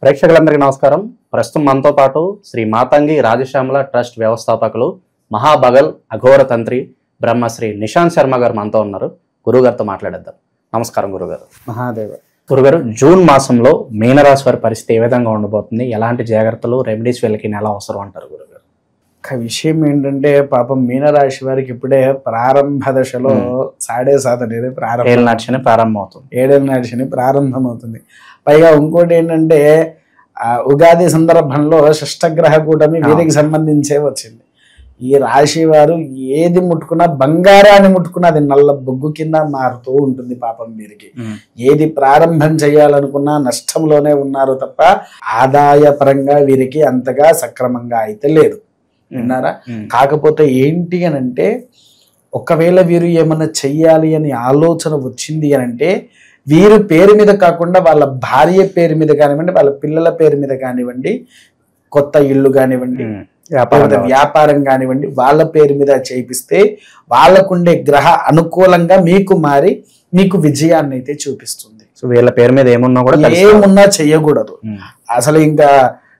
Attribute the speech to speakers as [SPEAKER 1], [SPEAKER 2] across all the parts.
[SPEAKER 1] ప్రేక్షకులందరికీ నమస్కారం. ప్రస్తుతం మనతో పాటు శ్రీ మాతంగి రాజశ్యామల ట్రస్ట్ వ్యవస్థాపకులు మహాబగల్ అఘోర తంత్రి బ్రహ్మశ్రీ నిశాంత్ శర్మ గారు మనతో ఉన్నారు. గురుగారితో మాట్లాడేద్దాం. నమస్కారం గురుగారు.
[SPEAKER 2] మహాదేవ.
[SPEAKER 1] గురుగారు, జూన్ మాసంలో మీనరాశి వారి పరిస్థితి ఏ విధంగా ఉండబోతుంది? ఎలాంటి జాగ్రత్తలు రెమెడీస్ వీళ్ళకి ఎలా అవసరం అంటారు గురుగారు?
[SPEAKER 2] ఒక విషయం ఏంటంటే, పాపం మీనరాశి వారికి ఇప్పుడే ప్రారంభ దశలో సాడే సాధ అనేది
[SPEAKER 1] ఏడేళ్ళ నాటి శని
[SPEAKER 2] ప్రారంభమవుతుంది. పైగా ఇంకోటి ఏంటంటే, ఉగాది సందర్భంలో షష్టగ్రహ కూటమి వీరికి సంబంధించే వచ్చింది. ఈ రాశి వారు ఏది ముట్టుకున్నా, బంగారాన్ని ముట్టుకున్నా అది నల్ల బొగ్గు కింద మారుతూ ఉంటుంది. పాపం వీరికి ఏది ప్రారంభం చేయాలనుకున్నా నష్టంలోనే ఉన్నారు తప్ప ఆదాయ పరంగా వీరికి అంతగా సక్రమంగా అయితే లేదు. విన్నారా? కాకపోతే ఏంటి అని అంటే, ఒకవేళ వీరు ఏమన్నా చెయ్యాలి అని ఆలోచన వచ్చింది అని అంటే, వీరి పేరు మీద కాకుండా వాళ్ళ భార్య పేరు మీద కానివ్వండి, వాళ్ళ పిల్లల పేరు మీద కానివ్వండి, కొత్త ఇల్లు కానివ్వండి, వ్యాపారం కానివ్వండి, వాళ్ళ పేరు మీద చేపిస్తే వాళ్ళకుండే గ్రహ అనుకూలంగా మీకు మారి మీకు విజయాన్ని అయితే చూపిస్తుంది.
[SPEAKER 1] సో వీళ్ళ పేరు మీద
[SPEAKER 2] ఏమున్నా చెయ్యకూడదు. అసలు ఇంకా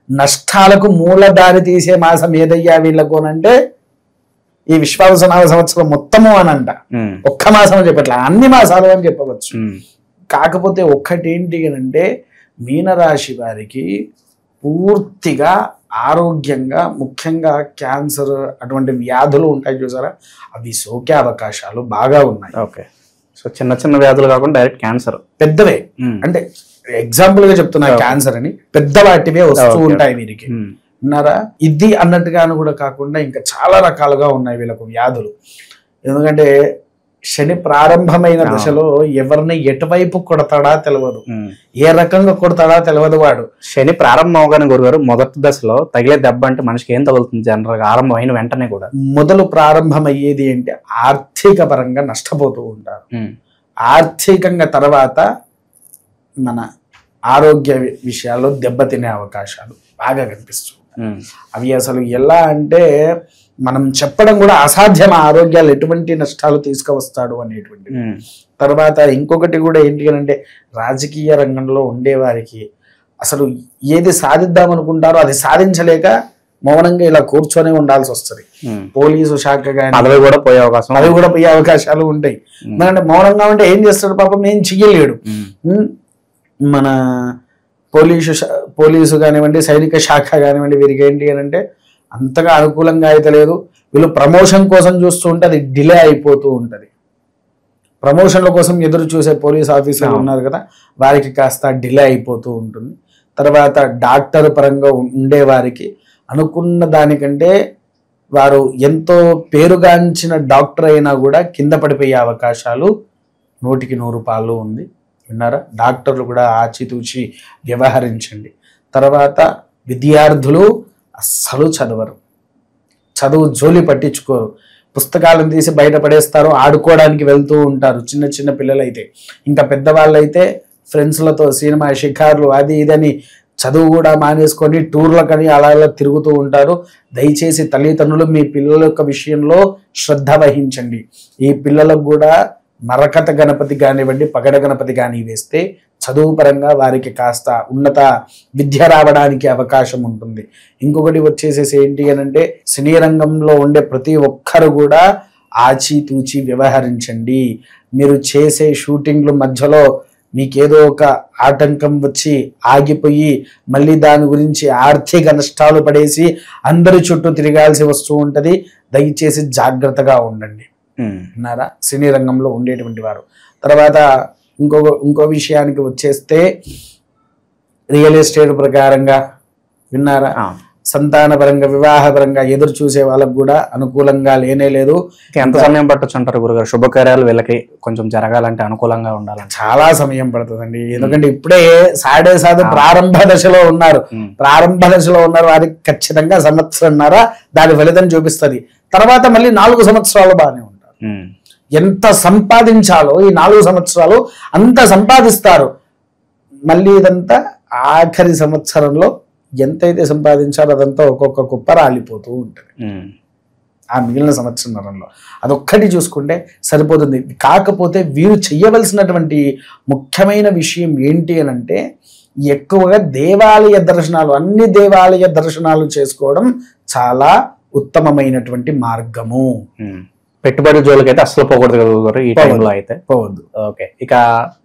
[SPEAKER 2] నష్టాలకు మూలదారి తీసే మాసం ఏదయ్యా వీళ్ళకు అంటే ఈ విశ్వావసనామ సంవత్సరం మొత్తము అని అంట. ఒక్క మాసం అని చెప్పట్లా, అన్ని మాసాలు అని చెప్పవచ్చు. కాకపోతే ఒక్కటేంటి అంటే, మీనరాశి వారికి పూర్తిగా ఆరోగ్యంగా, ముఖ్యంగా క్యాన్సర్ అటువంటి వ్యాధులు ఉంటాయి చూసారా, అవి సోకే అవకాశాలు బాగా ఉన్నాయి.
[SPEAKER 1] ఓకే. సో చిన్న చిన్న వ్యాధులు కాకుండా డైరెక్ట్ క్యాన్సర్,
[SPEAKER 2] పెద్దవే అంటే ఎగ్జాంపుల్ గా చెప్తున్నా, క్యాన్సర్ అని పెద్ద వాటివే వస్తూ ఉంటాయి వీరికి. విన్నారా? ఇది అన్నట్టుగాను కూడా కాకుండా ఇంకా చాలా రకాలుగా ఉన్నాయి వీళ్ళకు వ్యాధులు. ఎందుకంటే శని ప్రారంభమైన దశలో ఎవరిని ఎటువైపు కొడతాడా తెలియదు, ఏ రకంగా కొడతాడా తెలియదు. వాడు
[SPEAKER 1] శని ప్రారంభం అవగానే గురుగారు, మొదటి దశలో తగిలే దెబ్బ అంటే మనిషికి ఏం తగులుతుంది? జనరల్ గా ఆరంభం అయిన వెంటనే కూడా
[SPEAKER 2] మొదలు ప్రారంభం అయ్యేది అంటే ఆర్థిక పరంగా నష్టపోతూ ఉంటారు. ఆర్థికంగా తర్వాత మన ఆరోగ్య విషయాల్లో దెబ్బతినే అవకాశాలు బాగా కనిపిస్తూ ఉంటాయి. అవి అసలు ఎలా అంటే మనం చెప్పడం కూడా అసాధ్యం, ఆరోగ్యాలు ఎటువంటి నష్టాలు తీసుకువస్తాడు అనేటువంటి. తర్వాత ఇంకొకటి కూడా ఏంటి అంటే, రాజకీయ రంగంలో ఉండేవారికి అసలు ఏది సాధిద్దాం అనుకుంటారో అది సాధించలేక మౌనంగా ఇలా కూర్చొని ఉండాల్సి వస్తుంది. పోలీసు శాఖ కానీ
[SPEAKER 1] అవి కూడా పోయే
[SPEAKER 2] అవకాశాలు ఉంటాయి. ఎందుకంటే మౌనంగా ఉంటే ఏం చేస్తాడు పాపం, ఏం చెయ్యలేడు. మన పోలీసు కానివ్వండి, సైనిక శాఖ కానివ్వండి, వీరికి ఏంటి అని అంటే అంతగా అనుకూలంగా అయితే లేదు. వీళ్ళు ప్రమోషన్ కోసం చూస్తూ ఉంటే అది డిలే అయిపోతూ ఉంటుంది. ప్రమోషన్ల కోసం ఎదురు చూసే పోలీస్ ఆఫీసర్లు ఉన్నారు కదా, వారికి కాస్త డిలే అయిపోతూ ఉంటుంది. తర్వాత డాక్టర్ పరంగా ఉండే వారికి అనుకున్న దానికంటే వారు ఎంతో పేరుగాంచిన డాక్టర్ అయినా కూడా కింద పడిపోయే అవకాశాలు 100% ఉంది. విన్నారా? డాక్టర్లు కూడా ఆచితూచి వ్యవహరించండి. తర్వాత విద్యార్థులు అస్సలు చదవరు, చదువు జోలి పట్టించుకోరు, పుస్తకాలను తీసి బయట పడేస్తారు, ఆడుకోవడానికి వెళ్తూ ఉంటారు. చిన్న చిన్న పిల్లలైతే, ఇంకా పెద్దవాళ్ళు అయితే ఫ్రెండ్స్లతో సినిమా షికార్లు అది ఇదని చదువు కూడా మానేసుకొని టూర్లకని అలా తిరుగుతూ ఉంటారు. దయచేసి తల్లిదండ్రులు మీ పిల్లల యొక్క విషయంలో శ్రద్ధ వహించండి. ఈ పిల్లలకు కూడా మరకత గణపతి కానివ్వండి, పగడ గణపతి కానీ వేస్తే చదువు పరంగా వారికి కాస్త ఉన్నత విద్య రావడానికి అవకాశం ఉంటుంది. ఇంకొకటి వచ్చేసేసి ఏంటి అని అంటే, సినీ రంగంలో ఉండే ప్రతి ఒక్కరు కూడా ఆచితూచి వ్యవహరించండి. మీరు చేసే షూటింగ్లు మధ్యలో మీకేదో ఒక ఆటంకం వచ్చి ఆగిపోయి మళ్ళీ దాని గురించి ఆర్థిక నష్టాలు పడేసి అందరి చుట్టూ తిరగాల్సి వస్తూ ఉంటుంది. దయచేసి జాగ్రత్తగా ఉండండి. విన్నారా? సినీ రంగంలో ఉండేటువంటి వారు. తర్వాత ఇంకో విషయానికి వచ్చేస్తే, రియల్ ఎస్టేట్ ప్రకారంగా విన్నారా, సంతానపరంగా వివాహపరంగా ఎదురు చూసే వాళ్ళకు కూడా అనుకూలంగా లేనే లేదు.
[SPEAKER 1] ఎంత సమయం పట్టొచ్చు అంటారు గురుగారు? శుభకార్యాలు వీళ్ళకి కొంచెం జరగాలంటే అనుకూలంగా ఉండాలంటే
[SPEAKER 2] చాలా సమయం పడుతుందండి. ఎందుకంటే ఇప్పుడే సాడే ప్రారంభ దశలో ఉన్నారు. వారికి ఖచ్చితంగా సంవత్సరంన్నర దాని ఫలితం చూపిస్తుంది. తర్వాత మళ్ళీ 4 సంవత్సరాలు బాగానే ఉంటారు. ఎంత సంపాదించాలో ఈ 4 సంవత్సరాలు అంత సంపాదిస్తారు. మళ్ళీ ఇదంతా ఆఖరి సంవత్సరంలో ఎంతైతే సంపాదించాలో అదంతా ఒక్కొక్క కుప్ప రాలిపోతూ ఉంటుంది. ఆ మిగిలిన సంవత్సరంలో అదొక్కటి చూసుకుంటే సరిపోతుంది. కాకపోతే వీరు చెయ్యవలసినటువంటి ముఖ్యమైన విషయం ఏంటి అని అంటే, ఎక్కువగా దేవాలయ దర్శనాలు, అన్ని దేవాలయ దర్శనాలు చేసుకోవడం చాలా ఉత్తమమైనటువంటి మార్గము.
[SPEAKER 1] పెట్టుబడి జోలికి అయితే అసలు పోకూడదు కదా గురుగారు ఈ టైంలో అయితే?
[SPEAKER 2] పోవద్దు.
[SPEAKER 1] ఓకే, ఇక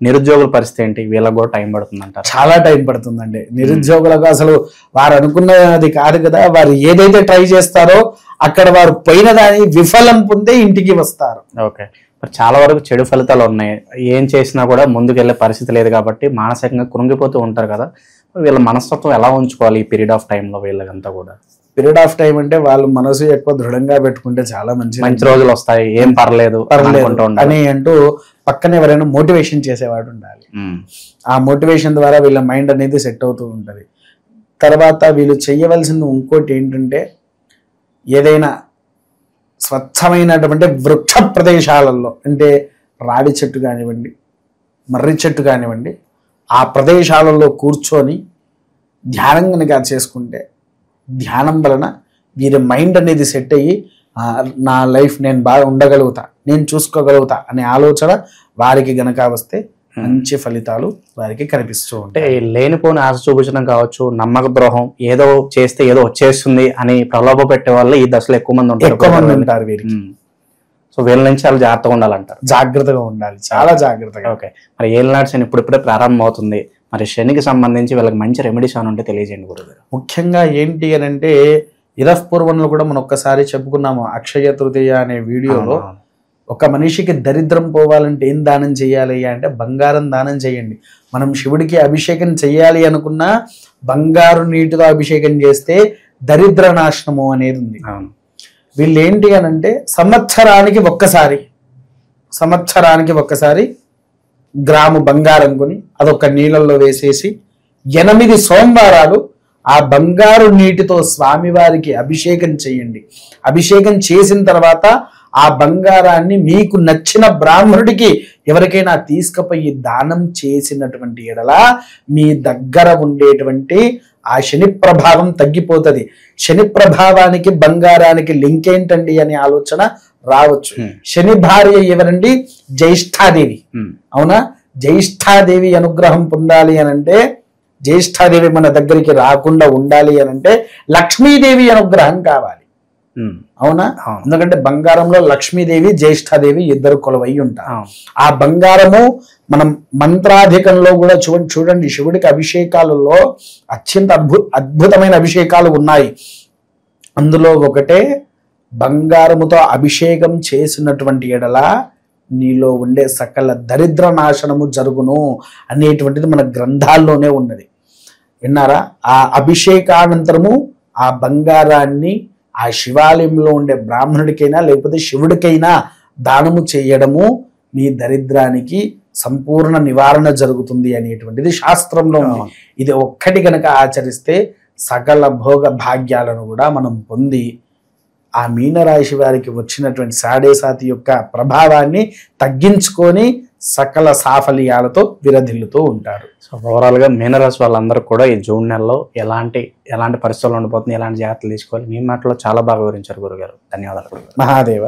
[SPEAKER 1] నిరుద్యోగుల పరిస్థితి ఏంటి? వీళ్ళకి కూడా టైం పడుతుంది అంటారు?
[SPEAKER 2] చాలా టైం పడుతుందండి. నిరుద్యోగులకు అసలు వారు అనుకున్నది కాదు కదా, వారు ఏదైతే ట్రై చేస్తారో అక్కడ వారు పోయిన దాని విఫలం పొందే ఇంటికి వస్తారు.
[SPEAKER 1] ఓకే, మరి చాలా వరకు చెడు ఫలితాలు ఉన్నాయి. ఏం చేసినా కూడా ముందుకు వెళ్ళే పరిస్థితి లేదు కాబట్టి మానసికంగా కృంగిపోతూ ఉంటారు కదా. వీళ్ళ మనస్తత్వం ఎలా ఉంచుకోవాలి ఈ పీరియడ్ ఆఫ్ టైంలో వీళ్ళకంతా కూడా?
[SPEAKER 2] పీరియడ్ ఆఫ్ టైం అంటే వాళ్ళు మనసు ఎక్కువ దృఢంగా పెట్టుకుంటే చాలా
[SPEAKER 1] మంచి రోజులు వస్తాయి, ఏం పర్లేదు
[SPEAKER 2] అని అంటూ పక్కన ఎవరైనా మోటివేషన్ చేసేవాడు ఉండాలి. ఆ మోటివేషన్ ద్వారా వీళ్ళ మైండ్ అనేది సెట్ అవుతూ ఉంటుంది. తర్వాత వీళ్ళు చేయవలసింది ఇంకోటి ఏంటంటే, ఏదైనా స్వచ్ఛమైనటువంటి వృక్ష ప్రదేశాలలో, అంటే రావి చెట్టు కానివ్వండి, మర్రి చెట్టు కానివ్వండి, ఆ ప్రదేశాలలో కూర్చొని ధ్యానం కనుక చేసుకుంటే, ధ్యానం వలన వీరి మైండ్ అనేది సెట్ అయ్యి నా లైఫ్ నేను బాగా ఉండగలుగుతా, నేను చూసుకోగలుగుతా అనే ఆలోచన వారికి గనక వస్తే మంచి ఫలితాలు వారికి కనిపిస్తూ ఉంటాయి.
[SPEAKER 1] లేనిపోని ఆశ చూపించడం కావచ్చు, నమ్మక ద్రోహం, ఏదో చేస్తే ఏదో వచ్చేస్తుంది అని ప్రలోభ పెట్టే వాళ్ళు ఈ దశలో ఎక్కువ మంది
[SPEAKER 2] ఉంటారు వీరికి.
[SPEAKER 1] సో వీళ్ళ నుంచి చాలా జాగ్రత్తగా ఉండాలంటారు.
[SPEAKER 2] జాగ్రత్తగా ఉండాలి, చాలా జాగ్రత్తగా.
[SPEAKER 1] ఓకే, మరి ఏళ్ళనాటి శని ఇప్పుడిప్పుడే ప్రారంభం అవుతుంది. మరి శనికి సంబంధించి వీళ్ళకి మంచి రెమెడీస్ అని ఉంటే తెలియజేయండి గురుగారు.
[SPEAKER 2] ముఖ్యంగా ఏంటి అని అంటే, ఇరఫ్పూర్వంలో కూడా మనం ఒక్కసారి చెప్పుకున్నాము అక్షయ తృతీయ అనే వీడియోలో. ఒక మనిషికి దరిద్రం పోవాలంటే ఏం దానం చేయాలి అంటే బంగారం దానం చేయండి. మనం శివుడికి అభిషేకం చేయాలి అనుకున్నా బంగారు నీటితో అభిషేకం చేస్తే దరిద్ర నాశనము అనేది ఉంది. వీళ్ళు ఏంటి అని అంటే సంవత్సరానికి ఒక్కసారి గ్రాము బంగారం కొని అదొక నీళ్ళల్లో వేసేసి 8 సోమవారాలు ఆ బంగారు నీటితో స్వామివారికి అభిషేకం చేయండి. అభిషేకం చేసిన తర్వాత ఆ బంగారాన్ని మీకు నచ్చిన బ్రాహ్మణుడికి ఎవరికైనా తీసుకుపోయి దానం చేసినటువంటి ఎడల మీ దగ్గర ఉండేటువంటి ఆ శని ప్రభావం తగ్గిపోతుంది. శని ప్రభావానికి బంగారానికి లింక్ ఏంటండి అనే ఆలోచన రావచ్చు. శని భార్య ఎవరండి? జ్యేష్ఠాదేవి. అవునా? జ్యేష్ఠాదేవి అనుగ్రహం పొందాలి అనంటే, జ్యేష్ఠాదేవి మన దగ్గరికి రాకుండా ఉండాలి అనంటే లక్ష్మీదేవి అనుగ్రహం కావాలి. అవునా? ఎందుకంటే బంగారంలో లక్ష్మీదేవి జ్యేష్ఠాదేవి ఇద్దరు కొలువై ఉంటారు. ఆ బంగారము మనం మంత్రాధికంలో కూడా చూడండి శివుడికి అభిషేకాలలో అత్యంత అద్భుతమైన అభిషేకాలు ఉన్నాయి. అందులో ఒకటే బంగారముతో అభిషేకం చేసినటువంటి ఎడల నీలో ఉండే సకల దరిద్ర నాశనము జరుగును అనేటువంటిది మన గ్రంథాల్లోనే ఉన్నది. విన్నారా? ఆ అభిషేకానంతరము ఆ బంగారాన్ని ఆ శివాలయంలో ఉండే బ్రాహ్మణుడికైనా లేకపోతే శివుడికైనా దానము చేయడము మీ దరిద్రానికి సంపూర్ణ నివారణ జరుగుతుంది అనేటువంటిది శాస్త్రంలో ఉంది. ఇది ఒక్కటి గనక ఆచరిస్తే సకల భోగ భాగ్యాలను కూడా మనం పొంది ఆ మీనరాశి వారికి వచ్చినటువంటి సాడేసాతి యొక్క ప్రభావాన్ని తగ్గించుకొని సకల సాఫల్యాలతో విరధిల్లుతూ ఉంటారు.
[SPEAKER 1] సో ఓవరాల్ గా మీనరాశి వాళ్ళందరూ కూడా ఈ జూన్ నెలలో ఎలాంటి పరిస్థితులు ఉండిపోతుంది, ఎలాంటి జాగ్రత్తలు తీసుకోవాలి, మీ మాటలో చాలా బాగా వివరించారు గురుగారు. ధన్యవాదాలు.
[SPEAKER 2] మహాదేవ.